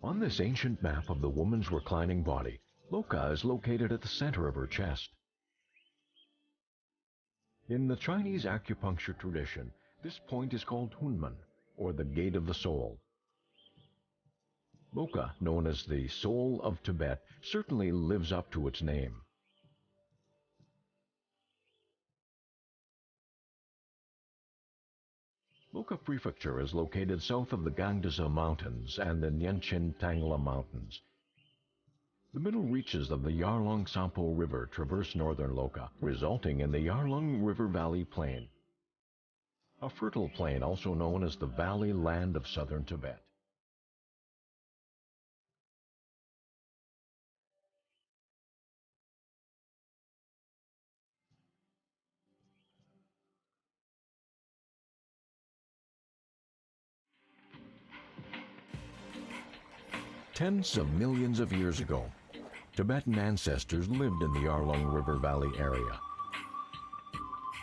On this ancient map of the woman's reclining body, Loca is located at the center of her chest. In the Chinese acupuncture tradition, this point is called Hunman, or the Gate of the Soul. Loca, known as the Soul of Tibet, certainly lives up to its name. Loca Prefecture is located south of the Gangdasa Mountains and the Nyenchen Tangla Mountains. The middle reaches of the Yarlung Sampo River traverse northern Loca, resulting in the Yarlung River Valley Plain, a fertile plain also known as the Valley Land of southern Tibet. Tens of millions of years ago, Tibetan ancestors lived in the Yarlung River Valley area.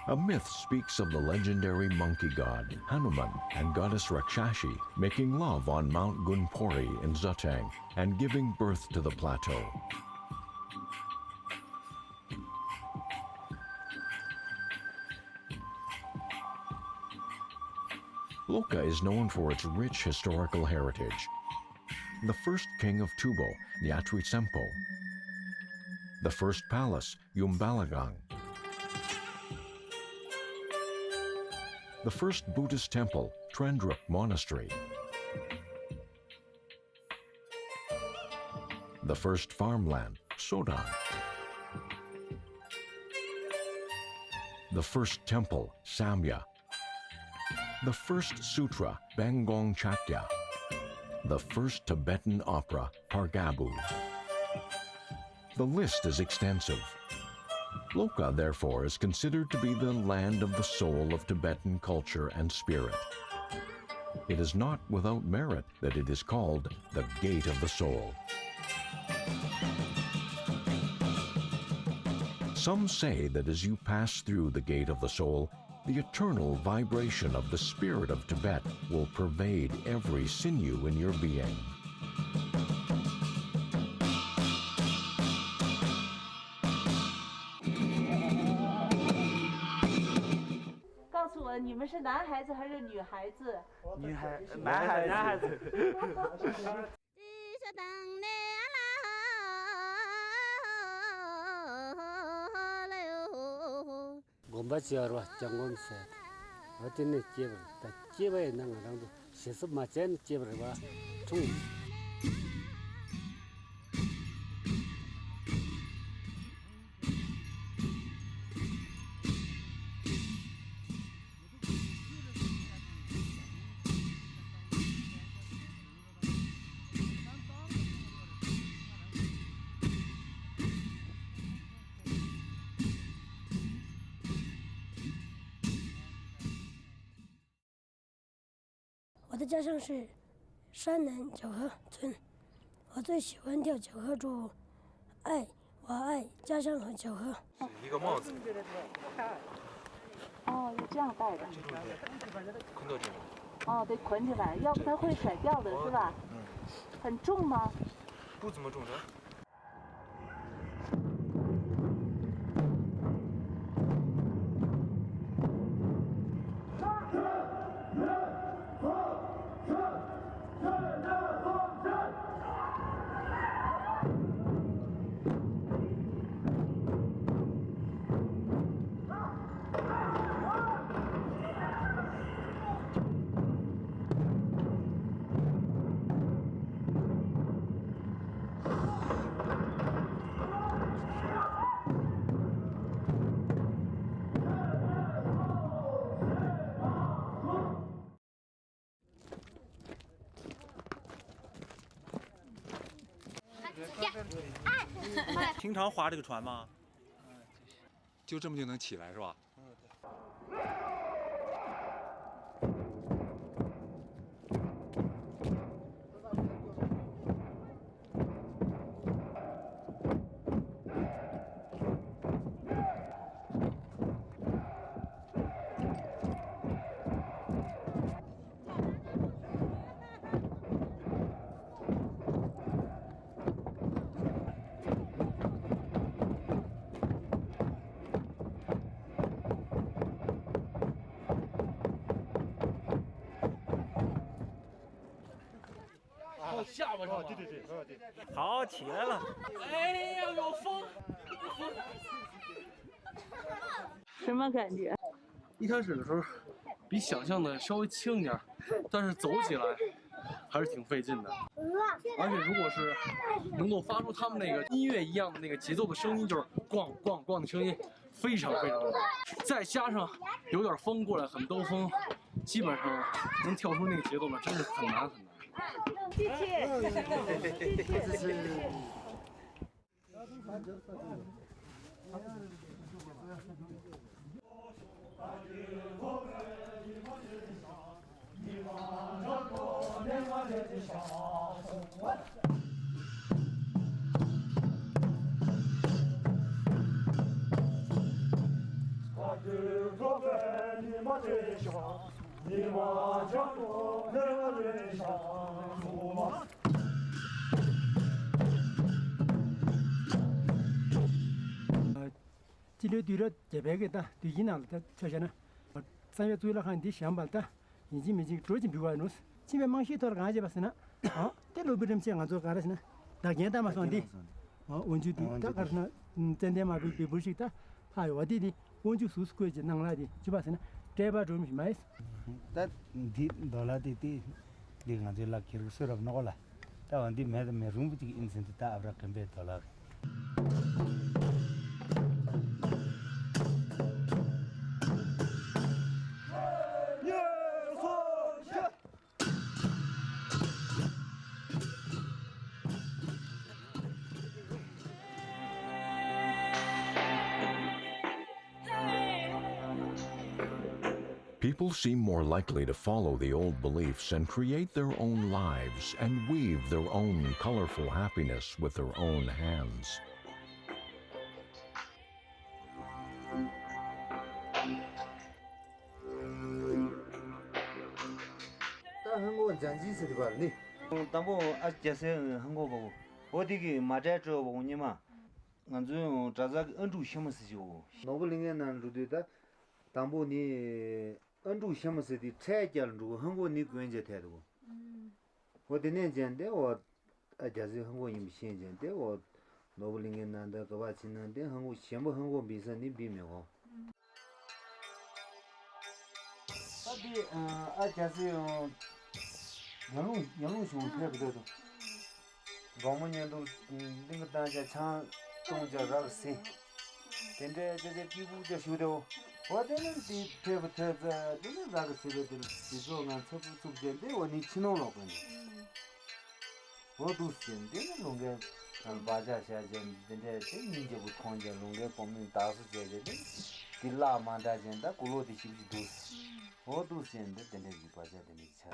A myth speaks of the legendary monkey god Hanuman and goddess Rakshasi making love on Mount Gunpori in Zutang and giving birth to the plateau. Loca is known for its rich historical heritage. The first king of Tubo, Nyatri Sempo. The first palace, Yumbalagang. The first Buddhist temple, Trendrup Monastery. The first farmland, Sodang. The first temple, Samya. The first sutra, Bangong Chakya. The first Tibetan opera, Pargabu. The list is extensive. Loca, therefore, is considered to be the land of the soul of Tibetan culture and spirit. It is not without merit that it is called the Gate of the Soul. Some say that as you pass through the Gate of the Soul, the eternal vibration of the spirit of Tibet will pervade every sinew in your being. 告诉我，你们是男孩子还是女孩子？女孩，男孩子。我们家了，讲我们是，我真的接不了，但接不了那个样子，其实嘛真接不了吧，中。 我的家乡是山南九河村，我最喜欢跳九河竹，我爱家乡和九河。是一个帽子。哦，要这样戴的。捆到这里。哦，得捆起来，要不它会甩掉的是吧？嗯。很重吗？不怎么重的。 平常划这个船吗？就这么就能起来是吧？下巴上。对。好，起来了。哎呀，有风。什么感觉？一开始的时候，比想象的稍微轻一点，但是走起来还是挺费劲的。而且如果是能够发出他们那个音乐一样的那个节奏的声音，就是咣咣咣的声音，非常的难。再加上有点风过来，很兜风，基本上能跳出那个节奏呢，真是很难。谢谢。今天对了这边个的对伊朗的这些呢，3月最了看的想法的，已经捉紧比较弄，这边忙些到了干些吧是呢，啊，这路边这样做干的是呢，大雁他们说的，啊，温州的，大概是呢，真的嘛比不是的，还有我的温州苏过去弄来的，就把是呢，这把准备买。但的到了的，看就拉起说了那个了，但问题没容不这个因素的，阿不干别到了。People seem more likely to follow the old beliefs and create their own lives and weave their own colorful happiness with their own hands. 안주 샤마스디 차이jal로 한국니 괜찮게 되고. 어디네 젠데 어 아자지 한국 임신젠데 어 노블링에 난다 가바치는데 한국 샤마 한국 비선이 비메고. 어디 아자지 연루 좀 해도. 고문년도 링가 다자 차 동자라세. 근데 저제 비부저 쉬도 어디는 뒤에부터 저는 나가서들 지도만 접근된데 원이 치노로 보니 모두 센데 농게 바자샤젠 근데 민제부터 혼자 농게 보면 다수 제제데 딜라 만다젠다 콜로디 시비도 모두 센데 근데 바자데니 차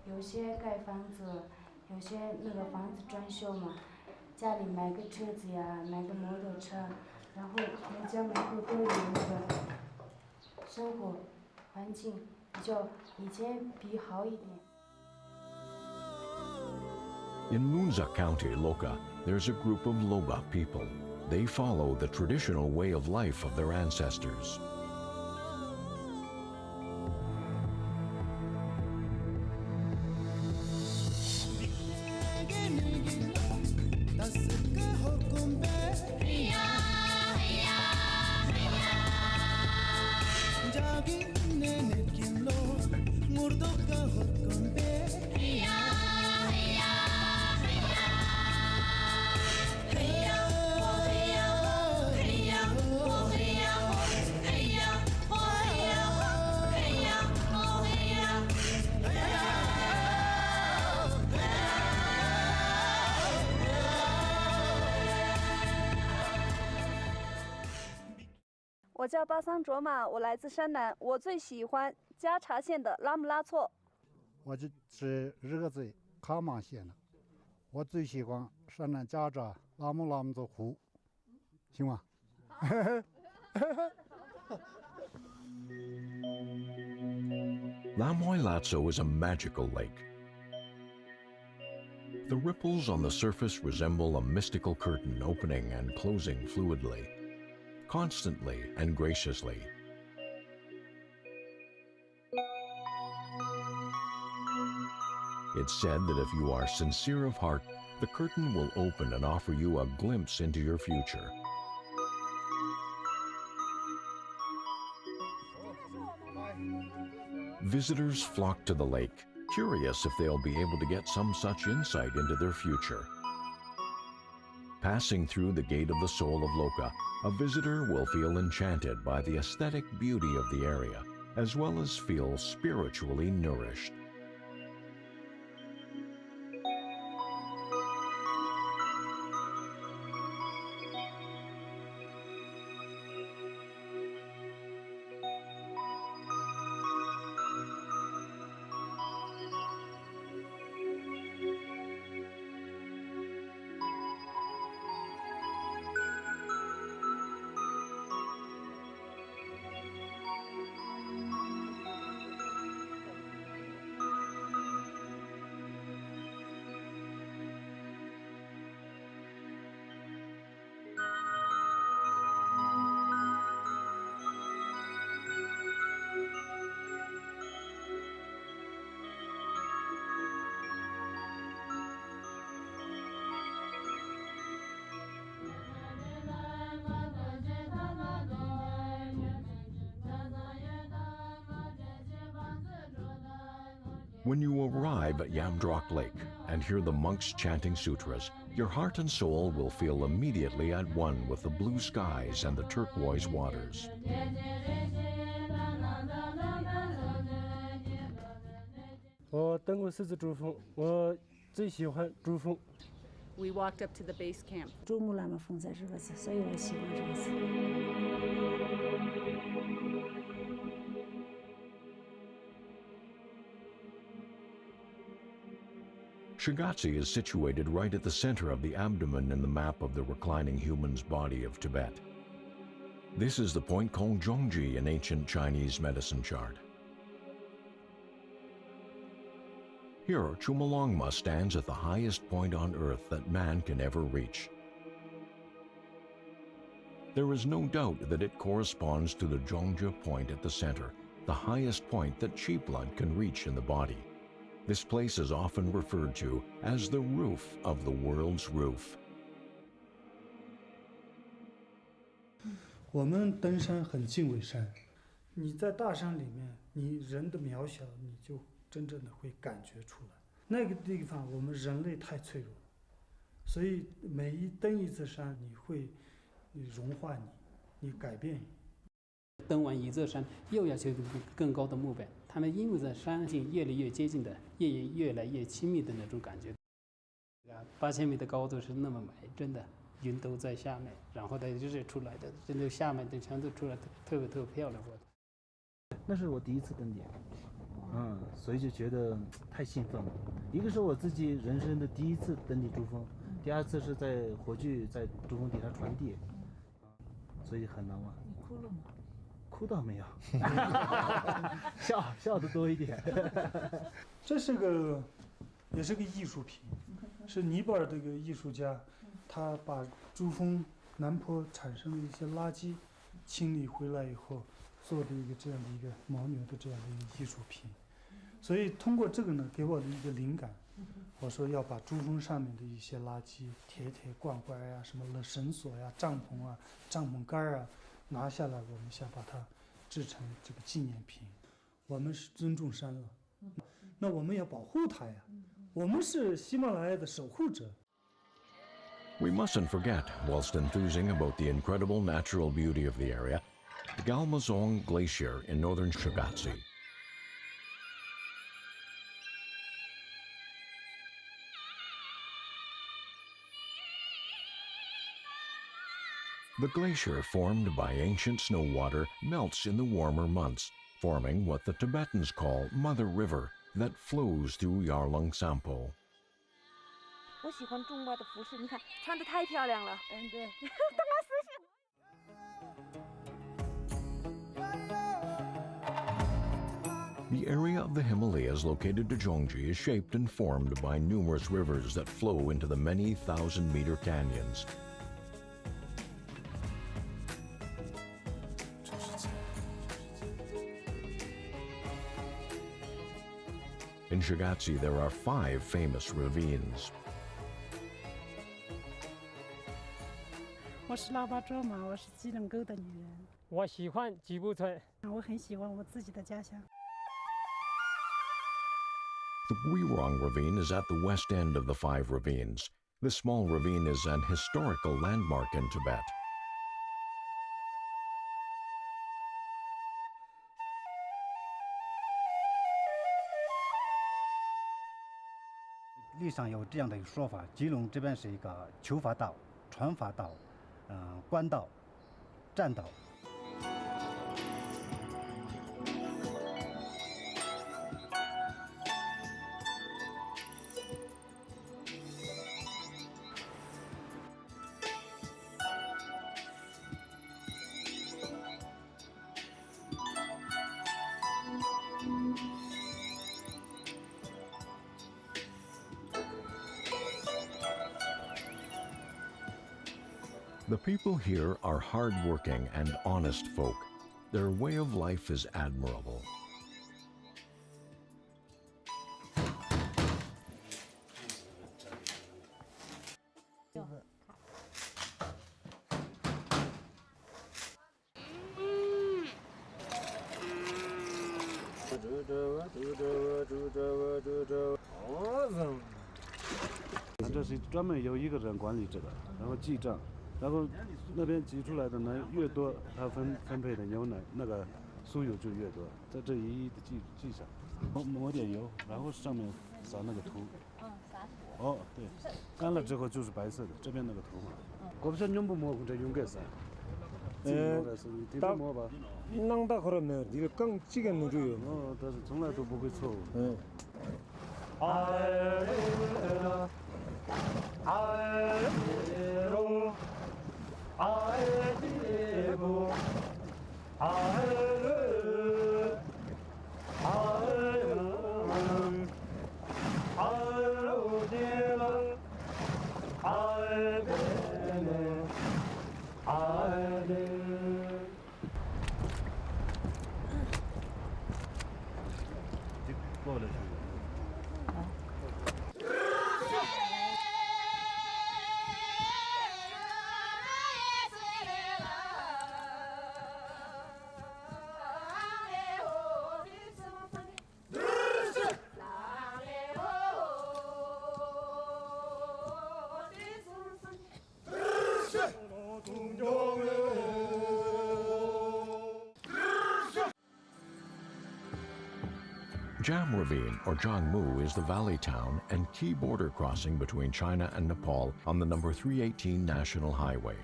有些盖房子，有些那个房子装修嘛，家里买个车子呀，买个摩托车，然后人家门口都有那个生活环境比较以前比好一点。In Munza County, Loca, there's a group of Loba people. They follow the traditional way of life of their ancestors. 我叫巴桑卓玛，我来自山南，我最喜欢加查县的拉姆拉措。我是日子卡芒县的，我最喜欢山南加查拉姆佐湖，行吗Lamoy Latso is a magical lake. The ripples on the surface resemble a mystical curtain opening and closing fluidly, constantly and graciously. It's said that if you are sincere of heart, the curtain will open and offer you a glimpse into your future. Visitors flock to the lake, curious if they'll be able to get some such insight into their future. Passing through the gate of the soul of Loca, a visitor will feel enchanted by the aesthetic beauty of the area, as well as feel spiritually nourished. When you arrive at Yamdrok Lake and hear the monks chanting sutras, your heart and soul will feel immediately at one with the blue skies and the turquoise waters. We walked up to the base camp. 珠穆朗玛峰在这个字，所以我喜欢这个字。Chagati is situated right at the center of the abdomen in the map of the reclining human's body of Tibet. This is the point called Zhongji in ancient Chinese medicine chart. Here, Chumalongma stands at the highest point on earth that man can ever reach. There is no doubt that it corresponds to the Zhongji point at the center, the highest point that chi blood can reach in the body. This place is often referred to as the roof of the world's roof. 我们登山很敬畏山，你在大山里面，你人的渺小，你就真正的会感觉出来。那个地方我们人类太脆弱了，所以每登一次山，你融化你改变你。登完一座山，又要求更高的目标。他们因为在山性越来越接近的，越来越亲密的那种感觉。8000米的高度是那么美，真的，云都在下面，然后它就是出来的，真的下面的全都出来，特别漂亮。那是我第一次登顶，所以就觉得太兴奋了。一个是我自己人生的第一次登顶珠峰，第二次是在火炬在珠峰底下传递，所以很难忘。你哭了吗？哭倒没有，笑的多一点。这也是个艺术品，是尼泊尔这个艺术家，他把珠峰南坡产生的一些垃圾清理回来以后，做的这样的一个牦牛的这样的一个艺术品。所以通过这个呢，给我的一个灵感，我说要把珠峰上面的一些垃圾、铁罐罐呀、什么绳索呀、帐篷啊、帐篷杆啊。拿下来，我们想把它制成这个纪念品。我们是尊重山了，那我们要保护它呀。我们是喜马拉雅的守护者。We mustn't forget, whilst enthusing about the incredible natural beauty of the area, the Galmazong Glacier in northern Chagati. The glacier formed by ancient snow water melts in the warmer months, forming what the Tibetans call Mother River that flows through Yarlung Sampo. 我喜欢中国的服饰，你看穿的太漂亮了。嗯，对。The area of the Himalayas located to Zhongji is shaped and formed by numerous rivers that flow into the many thousand-meter canyons. In Chagati, there are 5 famous ravines. 我是腊八粥嘛，我是吉隆沟的女人。我喜欢吉布村。我很喜欢我自己的家乡。 The Guirong Ravine is at the west end of the 5 ravines. This small ravine is an historical landmark in Tibet. 历史上有这样的一个说法，吉隆这边是一个求法道、传法道、官道、栈道。 The people here are hard-working and honest folk. Their way of life is admirable. Awesome. 这是专门有一个人管理这个，然后记账。 然后那边挤出来的奶越多，它分配的牛奶那个酥油就越多，在这一一的记上，抹点油，然后上面撒那个土。撒土。哦，对，干了之后就是白色的，这边那个土嘛。我不知道用不抹这用个啥。打能打可能没有，这个刚几个弄就有。哦，但是从来都不会错误。嗯。过了去。 Jam Ravine, or Jiangmu, is the valley town and key border crossing between China and Nepal on the number 318 National Highway.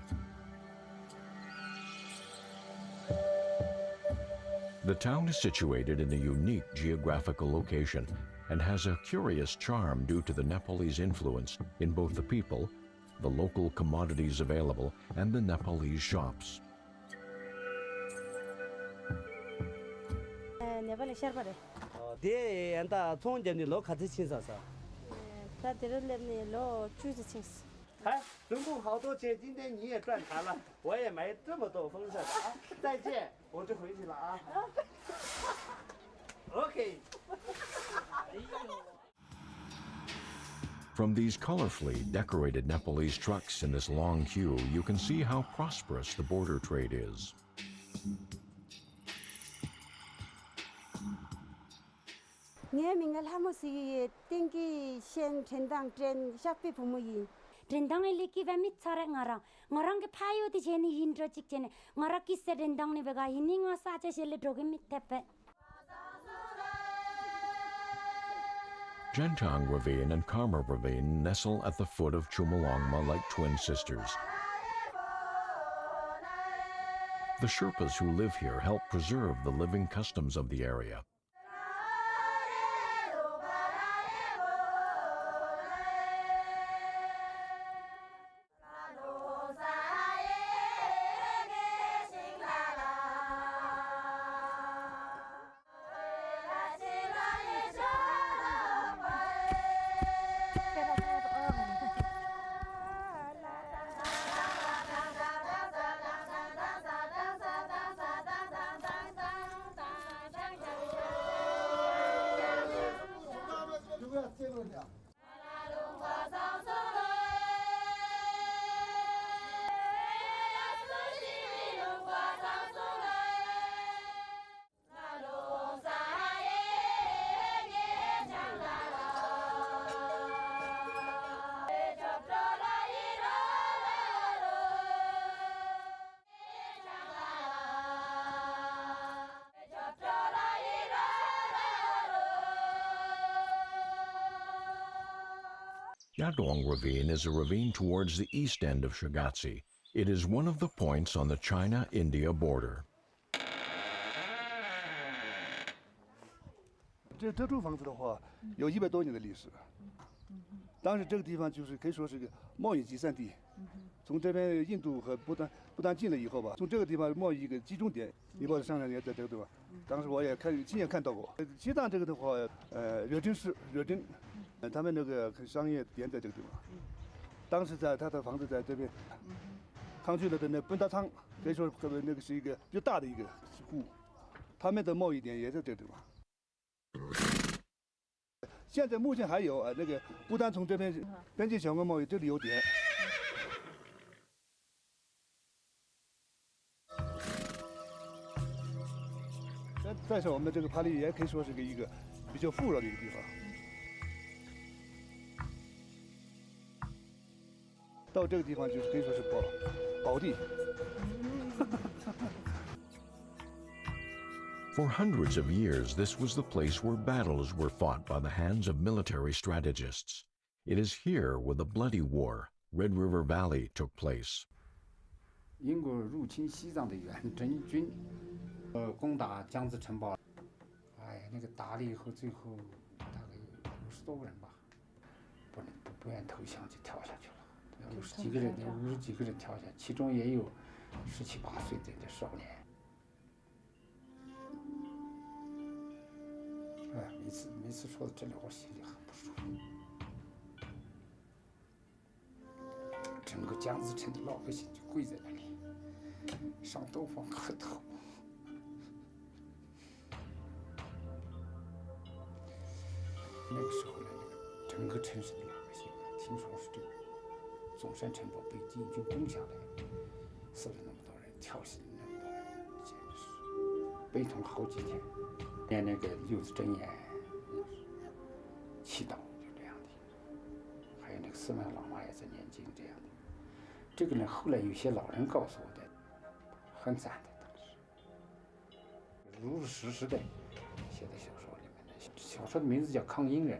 The town is situated in a unique geographical location and has a curious charm due to the Nepalese influence in both the people, the local commodities available, and the Nepalese shops. Loca 的清扫啥？他这个那老橘子青色。哎，总共好多钱，今天你也赚钱了，我也买这么多风扇啊！再见，我就回去了啊。OK。 From these colorfully decorated Nepalese trucks in this long queue, you can see how prosperous the border trade is. Rendang ini kita mitcara ngarang ke payu di sini hindra cik sini ngarang kisah rendang ni bega ini ngasa aja sih le droge mittepe. Gentang Ravine and Karma Ravine nestle at the foot of Chumulongma like twin sisters. The Sherpas who live here help preserve the living customs of the area. Yadong Ravine is a ravine towards the east end of Chagati. It is one of the points on the China-India border. 这处房子的话，有100多年的历史。当时这个地方就是可以说是个贸易集散地。从这边印度和不丹进了以后吧，从这个地方贸易一个集中点，尼泊尔商人也在这个地方。当时我也亲眼看到过。西藏这个的话，热真，他们那个商业点在这个地方。当时他的房子在这边，康去了的那奔达仓，可以说那个是一个比较大的一个户，他们的贸易点也在这个地方。现在目前还有那个不丹从这边边境相关贸易，这里有点。再说我们这个帕里也可以说是一个比较富饶的一个地方。到这个地方就是可以说是宝地。For hundreds of years, this was the place where battles were fought by the hands of military strategists. It is here where the bloody war, Red River Valley, took place. 英国入侵西藏的远征军，攻打江孜城堡，那个打了以后，最后大概有50多个人吧，不愿投降就跳下去了，50几个人跳下，其中也有17、18岁的少年。每次说到这里，我心里很不舒服。整个江孜城的老百姓就跪在那里，上东方磕头。那个时候呢，整个城市的老百姓听说是这个总山城堡被敌军攻下来，死了那么多人，跳死了那么多人，简直是悲痛好几天。连那个柚子真言、祈祷就这样的，还有那个司马老妈也在念经这样的。这个人后来有些老人告诉我的，很赞的，当时如如实实的写在小说里面的。小说的名字叫《抗英人》。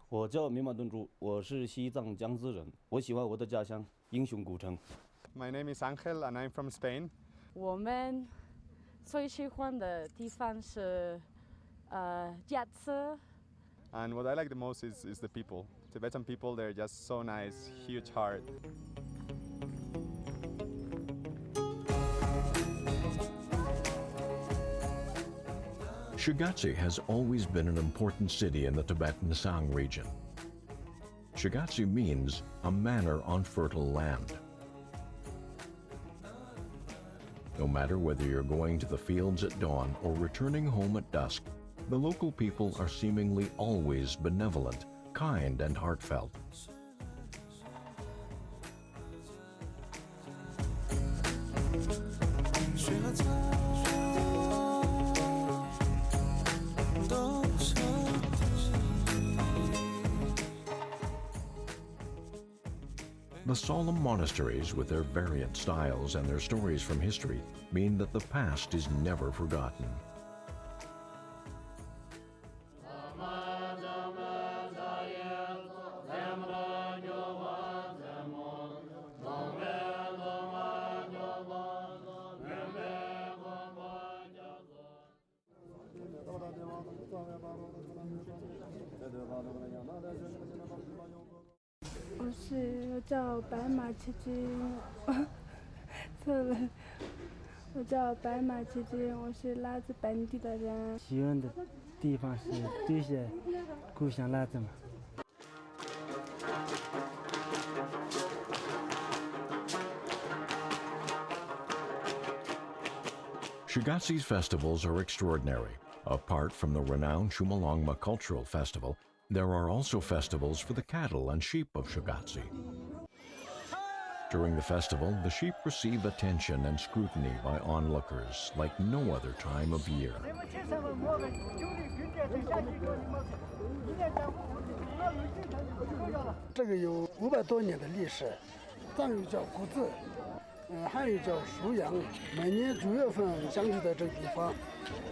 我叫米马顿珠，我是西藏江孜人，我喜欢我的家乡英雄古城。My name is Angel and I'm from Spain. 我们最喜欢的地方是驾车。And what I like the most is the people. Tibetan people, they're just so nice, huge heart. Chagati has always been an important city in the Tibetan Sang region. Chagati means a manor on fertile land. No matter whether you're going to the fields at dawn or returning home at dusk, the local people are seemingly always benevolent, kind, and heartfelt. The solemn monasteries, with their variant styles and their stories from history, mean that the past is never forgotten. 我叫白马七金，错了，我叫白马七金，我是拉子本地的人。喜欢的地方是这些故乡拉子嘛。 Chagati's festivals are extraordinary. Apart from the renowned Chumalongma Cultural Festival, there are also festivals for the cattle and sheep of Chagati. During the festival, the sheep receive attention and scrutiny by onlookers like no other time of year. 这个有500多年的历史，藏语叫古字，汉语叫属羊，每年9月份相聚在这个地方。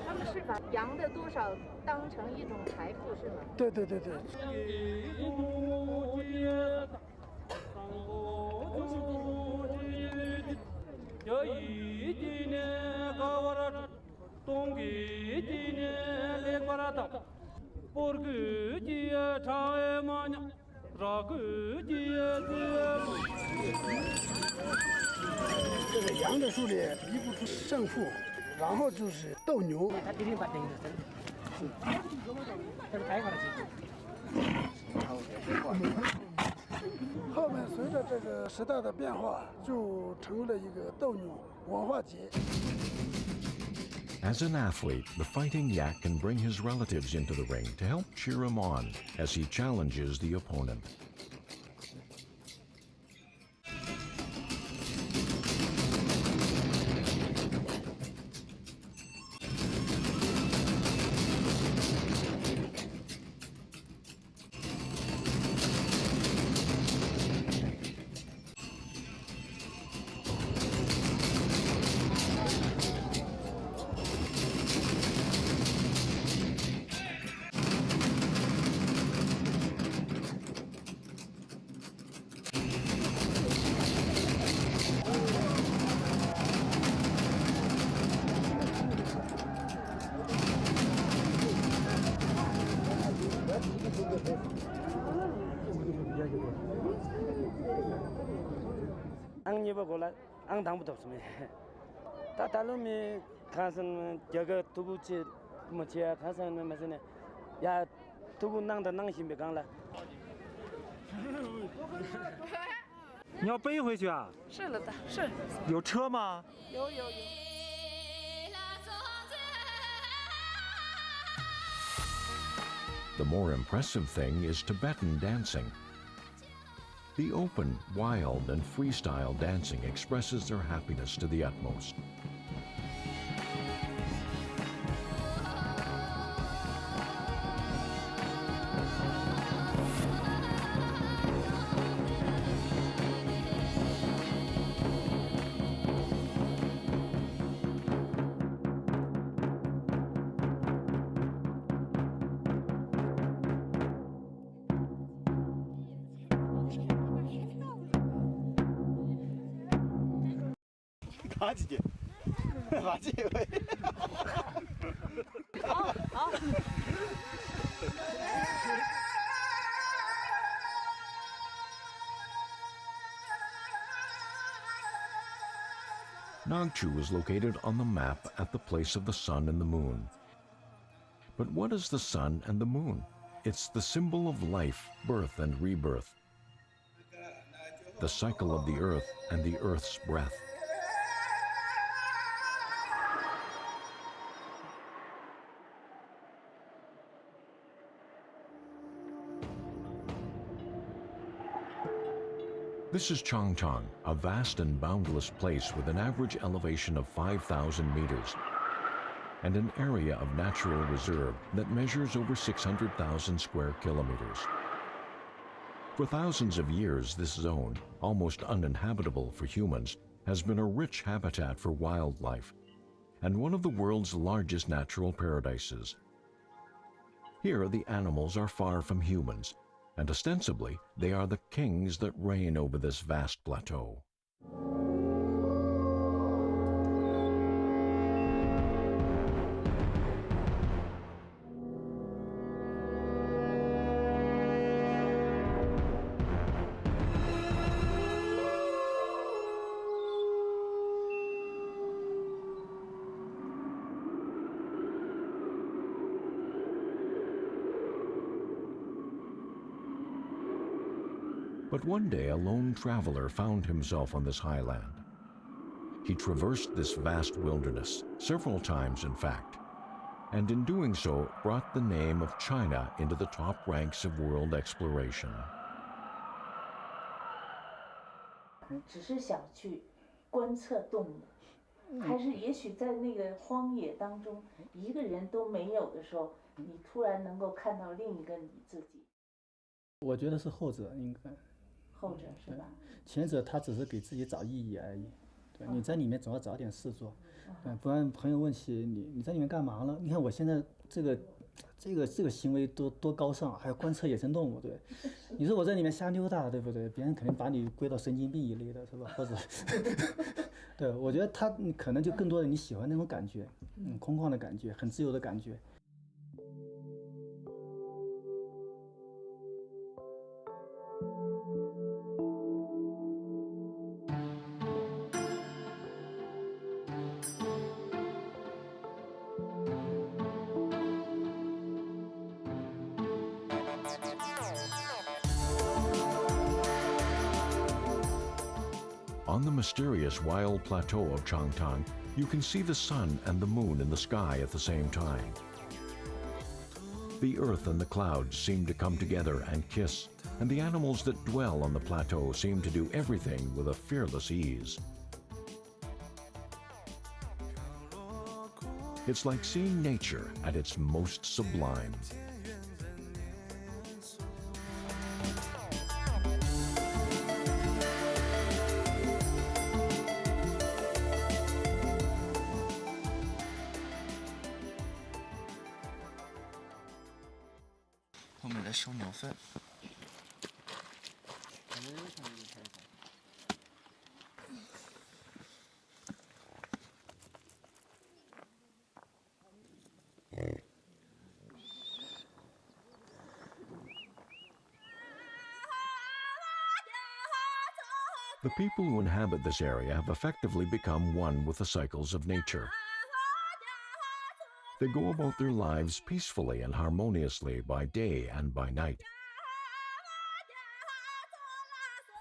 他们是把羊的多少当成一种财富，是吗？对对对对。这个羊的数量比不出胜负，然后就是斗牛。后面随着这个时代的变化，就成为了一个斗牛文化节。 As an athlete, the fighting yak can bring his relatives into the ring to help cheer him on as he challenges the opponent. Ang niba gola, ang dang butok sumi. Ta talumi kasan jaga tubu chi mochia kasan masine ya tubu nang da nang simbe gang la. 你要背回去啊？是了的，是。有车吗？有。 The more impressive thing is Tibetan dancing. The open, wild, and freestyle dancing expresses their happiness to the utmost. Nagchu is located on the map at the place of the sun and the moon. But what is the sun and the moon? It's the symbol of life, birth, and rebirth. The cycle of the earth and the earth's breath. This is Chong, a vast and boundless place with an average elevation of 5,000 meters and an area of natural reserve that measures over 600,000 square kilometers. For thousands of years, this zone, almost uninhabitable for humans, has been a rich habitat for wildlife and one of the world's largest natural paradises. Here, the animals are far from humans, and ostensibly, they are the kings that reign over this vast plateau. But one day a lone traveler found himself on this highland. He traversed this vast wilderness, several times in fact, and in doing so brought the name of China into the top ranks of world exploration. 只是想去观测动物，还是也许在那个荒野当中，一个人都没有的时候，你突然能够看到另一个你自己。我觉得是后者应该。后者是吧？前者他只是给自己找意义而已。对，你在里面总要找点事做，不然朋友问起你在里面干嘛了？你看我现在这个行为多高尚，还要观测野生动物，对。你说我在里面瞎溜达，对不对？别人肯定把你归到神经病一类的，是吧？或者，对，我觉得他可能就更多的你喜欢那种感觉，空旷的感觉，很自由的感觉。On the mysterious wild plateau of Changtang, you can see the sun and the moon in the sky at the same time. The earth and the clouds seem to come together and kiss, and the animals that dwell on the plateau seem to do everything with a fearless ease. It's like seeing nature at its most sublime. The people who inhabit this area have effectively become one with the cycles of nature. They go about their lives peacefully and harmoniously by day and by night.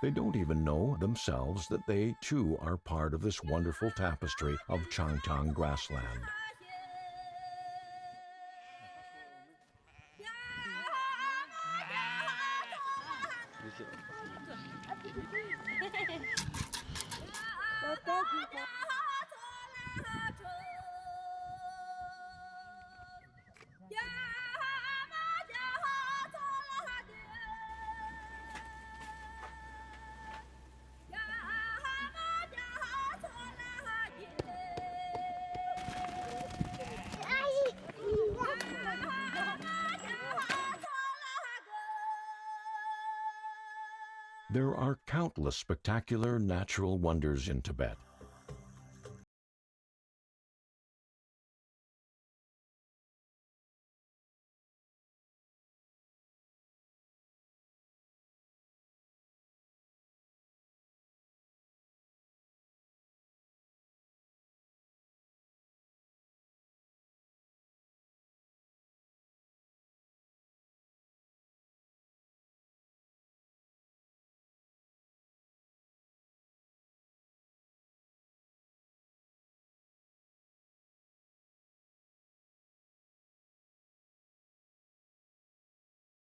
They don't even know themselves that they too are part of this wonderful tapestry of Changtang grassland. There are countless spectacular natural wonders in Tibet.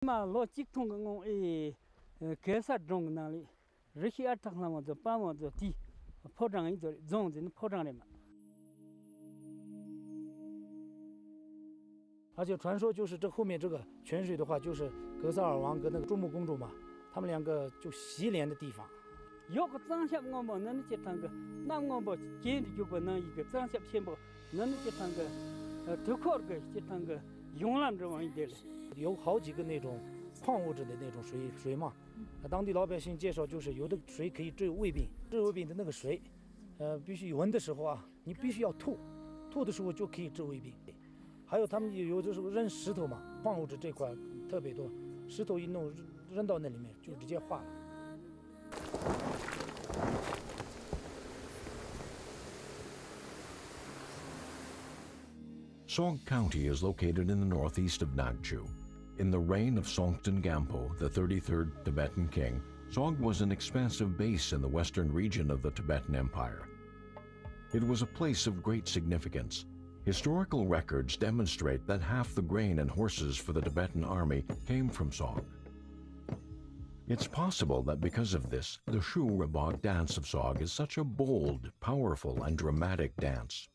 mà lo chích thùng cái ngông kế sát rong nào đi, rồi khi ăn thằng nào rồi ba mà rồi đi, phô trăng ấy rồi rong thì nó phô trăng này mà. 而且传说就是这后面这个泉水的话，就是格萨尔王跟那个珠穆公主嘛，他们两个就洗脸的地方。有个长相我们那这趟个，那我们见的就不能一个长相先不，那这趟个头壳个这趟个用了这玩意的了。 有好几个那种矿物质的那种水嘛，当地老百姓介绍就是有的水可以治胃病，治胃病的那个水，必须闻的时候啊，你必须要吐，吐的时候就可以治胃病。还有他们有的时候扔石头嘛，矿物质这块特别多，石头一弄扔到那里面就直接化了。 Song County is located in the northeast of Nagchu. In the reign of Songtsen Gampo, the 33rd Tibetan king, Sog was an expansive base in the western region of the Tibetan Empire. It was a place of great significance. Historical records demonstrate that half the grain and horses for the Tibetan army came from Sog. It's possible that because of this, the Shu Rabog dance of Sog is such a bold, powerful, and dramatic dance.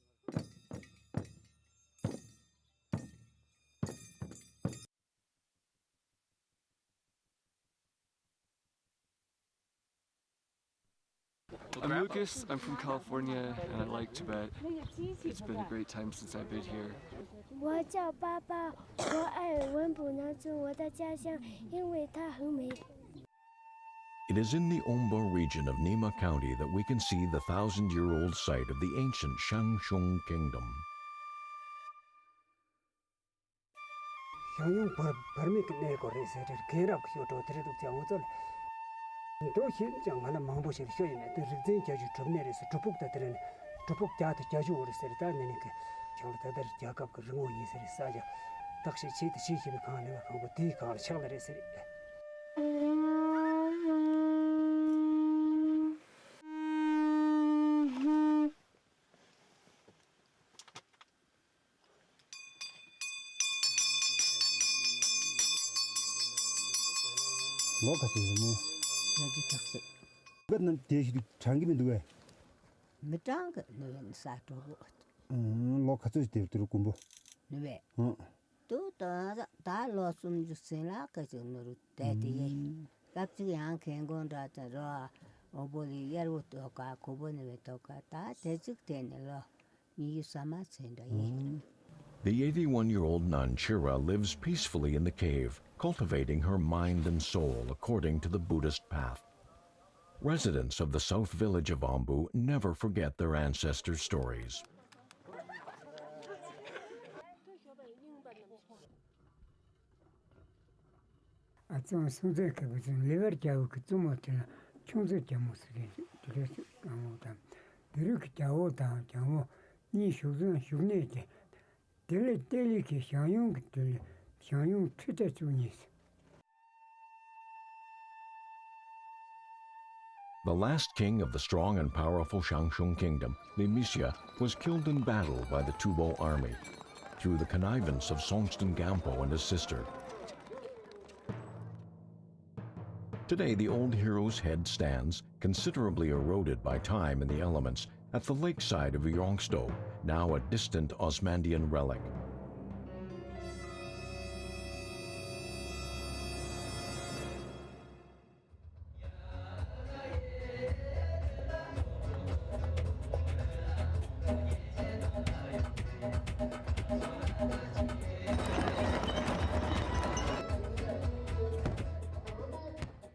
I'm Lucas, I'm from California, and I like Tibet. It's been a great time since I've been here. 我叫爸爸，我爱温布纳族我的家乡，因为它很美。 It is in the Omba region of Nima County that we can see the 1,000-year-old site of the ancient Shangshung Kingdom. 想用발미 내 거래서 개락 효도 들어도 장어들. 도시 장하나 망보실 효이네. 드르진 자주 접내에서 주북다들은 주북 자도 자주 오르세다 내니까 저들들 자갑 그 르고 이세리 싸자. 딱시 치드 시시비 가는 거 하고 뒤가 샤르레세. Loca is more. But not the Changi do it. The tongue, no inside of what. Loca is the Trukumbo. No, two that lost some just say like as you know, 30. That's young can go that a raw or body yellow toka, cobone toka, that is it then a law. You some send a The 81-year-old nun Chira lives peacefully in the cave, cultivating her mind and soul according to the Buddhist path. Residents of the south village of Ambu never forget their ancestors' stories. The last king of the strong and powerful Shangshung Kingdom, Limisia, was killed in battle by the Tubo army through the connivance of Songtsen Gampo and his sister. Today, the old hero's head stands, considerably eroded by time and the elements, at the lakeside of Yongsto, now a distant Osmandian relic.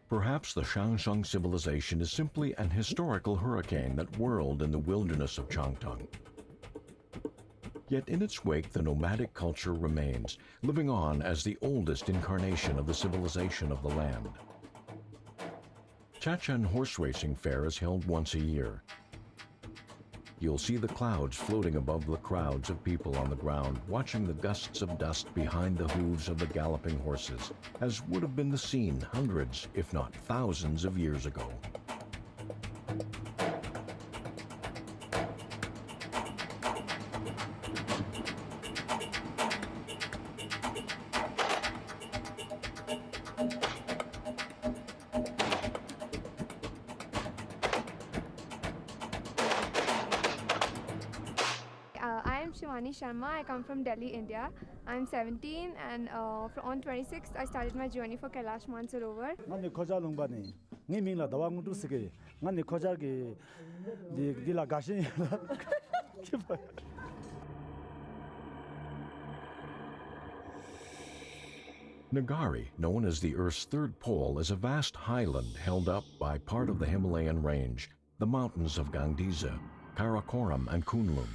Perhaps the Shangshung civilization is simply an historical hurricane that whirled in the wilderness of Changtung. Yet in its wake, the nomadic culture remains, living on as the oldest incarnation of the civilization of the land. Jiaqian horse racing fair is held once a year. You'll see the clouds floating above the crowds of people on the ground, watching the gusts of dust behind the hooves of the galloping horses, as would have been the scene hundreds, if not thousands of years ago. Sharma. I come from Delhi, India. I'm 17 and on 26th I started my journey for Kailash Mansarovar. Ngani khoja lungbani ngi mingla dawa ngundu sige ngani khoja ge di la gashin Nagari, known as the Earth's third pole, is a vast highland held up by part of the Himalayan range, the mountains of Gangdiza, Karakoram, and Kunlun.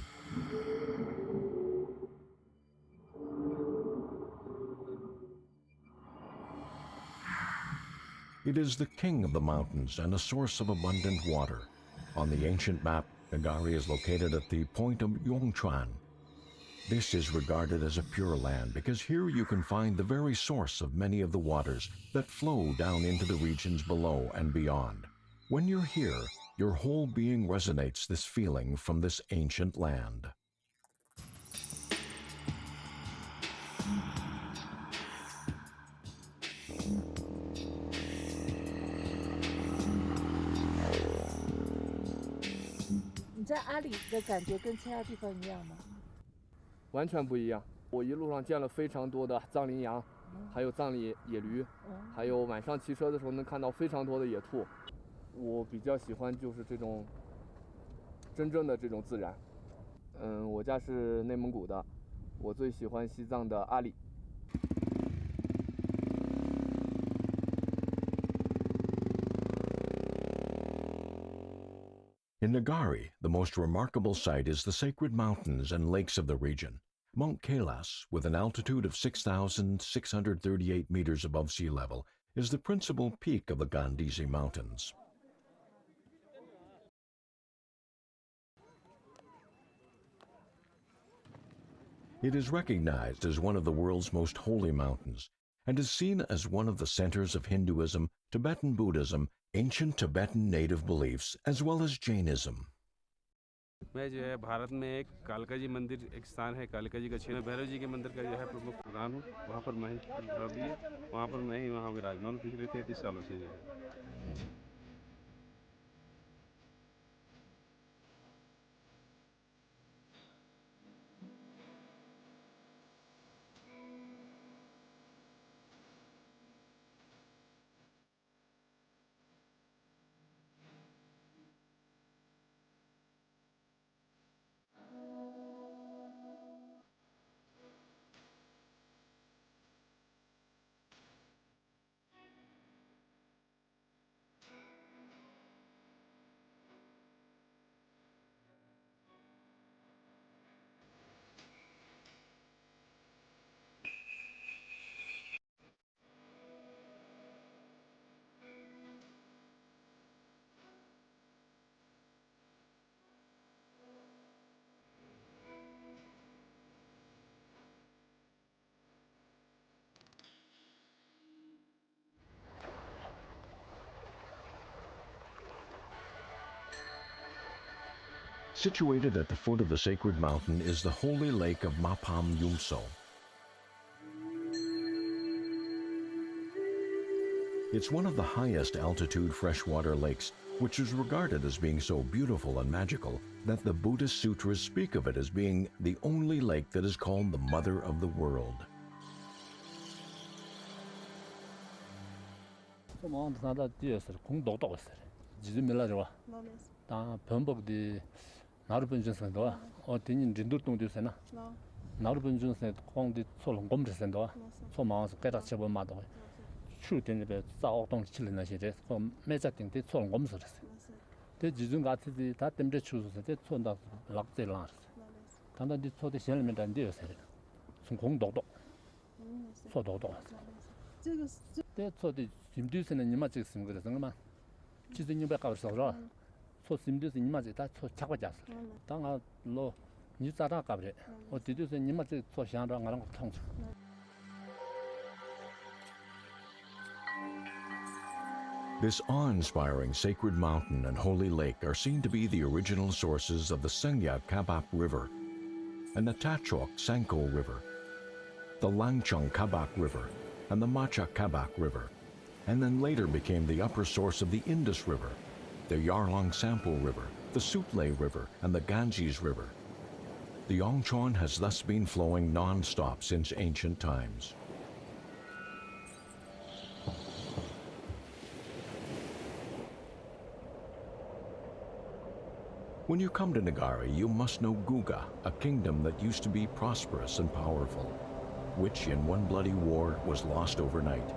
It is the king of the mountains and a source of abundant water. On the ancient map, Nagari is located at the point of Yongchuan. This is regarded as a pure land because here you can find the very source of many of the waters that flow down into the regions below and beyond. When you're here, your whole being resonates this feeling from this ancient land.你在阿里的感觉跟其他地方一样吗？完全不一样。我一路上见了非常多的藏羚羊，还有藏野驴，还有晚上骑车的时候能看到非常多的野兔。我比较喜欢就是这种真正的这种自然。我家是内蒙古的，我最喜欢西藏的阿里。In Nagari, the most remarkable sight is the sacred mountains and lakes of the region. Mount Kailas, with an altitude of 6,638 meters above sea level, is the principal peak of the Gandhisi Mountains. It is recognized as one of the world's most holy mountains and is seen as one of the centers of Hinduism, Tibetan Buddhism, ancient Tibetan native beliefs, as well as Jainism. मैं जो है भारत में एक कालका जी मंदिर एक स्थान है कालका जी का क्षेत्र भैरव जी के मंदिर का जो है प्रमुख प्रधान हूँ वहाँ पर मैं वहाँ पर मैं ही वहाँ विराजमान पिछले 33 सालों से Situated at the foot of the sacred mountain is the holy lake of Mapam Yumso. It's one of the highest altitude freshwater lakes, which is regarded as being so beautiful and magical that the Buddhist sutras speak of it as being the only lake that is called the Mother of the World. 나르분 준선도 어디니 린도동 되세나 나르분 준선 공디 솔롱 검르선도 소마스 깨닫지 못마도 추된데 자옥동 칠나 시대 매자딩데 솔롱 검스르스 대 지중 같이 다 땜제 추스서 대 촌다 락제라 단단디 초대 시험면 단디여서 공도도 소도도 대 초대 김두선은 니마 찍으면 그래서 그만 지진이 백가서 소 심디스 니마지 다 착과자스 당아 로 니자라 가브레 어디디스 니마지 소 샹라 가랑 통주 This awe-inspiring sacred mountain and holy lake are seen to be the original sources of the Sengya Kabak River and the Tachok Sanko River, the Langchong Kabak River and the Macha Kabak River, and then later became the upper source of the Indus River, the Yarlong Sampo River, the Sutlej River, and the Ganges River. The Yongchuan has thus been flowing non-stop since ancient times. When you come to Nagari, you must know Guga, a kingdom that used to be prosperous and powerful, which in one bloody war was lost overnight.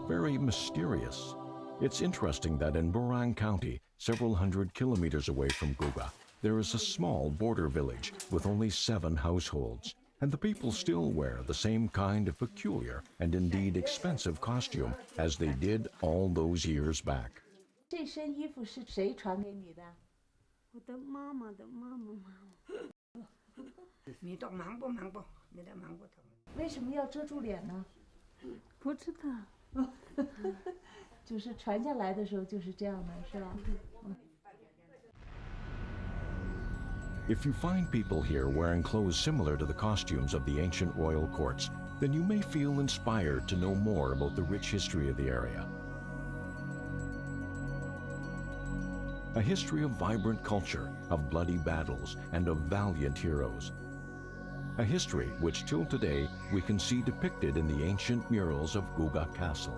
Very mysterious. It's interesting that in Burang County, several hundred kilometers away from Guga, there is a small border village with only 7 households, and the people still wear the same kind of peculiar and indeed expensive costume as they did all those years back. 这身衣服是谁传给你的？我的妈妈的妈妈妈妈。你到忙不忙不？你的忙不？为什么要遮住脸呢？不知道。就是传下来的时候就是这样的，是吧？ If you find people here wearing clothes similar to the costumes of the ancient royal courts, then you may feel inspired to know more about the rich history of the area. A history of vibrant culture, of bloody battles, and of valiant heroes. A history which till today we can see depicted in the ancient murals of Guga Castle.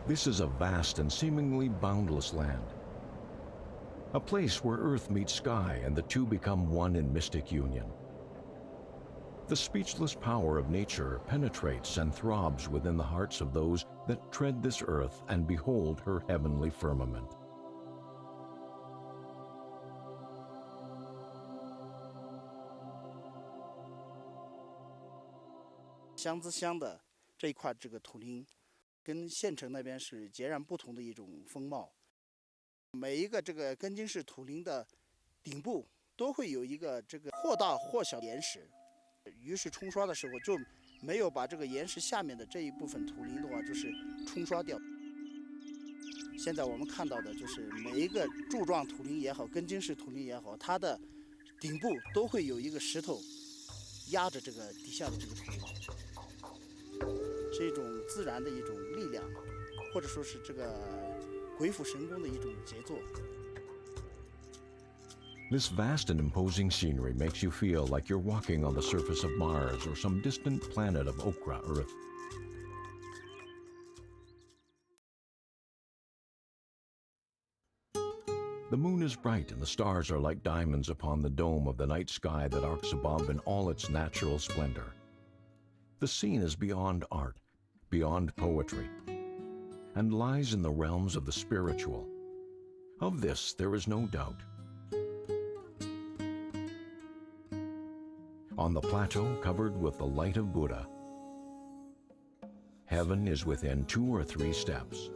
This is a vast and seemingly boundless land. A place where earth meets sky and the two become one in mystic union. The speechless power of nature penetrates and throbs within the hearts of those that tread this earth and behold her heavenly firmament. 乡之乡的这一块这个土林，跟县城那边是截然不同的一种风貌。每一个这个根茎式土林的顶部都会有一个这个或大或小岩石，于是冲刷的时候就没有把这个岩石下面的这一部分土林的话就是冲刷掉。现在我们看到的就是每一个柱状土林也好，根茎式土林也好，它的顶部都会有一个石头压着这个底下的这个土林。 是一种自然的一种力量，或者说是这个鬼斧神工的一种杰作。This vast and imposing scenery makes you feel like you're walking on the surface of Mars or some distant planet of Okra Earth. The moon is bright and the stars are like diamonds upon the dome of the night sky that arcs above in all its natural splendor. The scene is beyond art, beyond poetry, and lies in the realms of the spiritual. Of this there is no doubt. On the plateau covered with the light of Buddha, heaven is within 2 or 3 steps.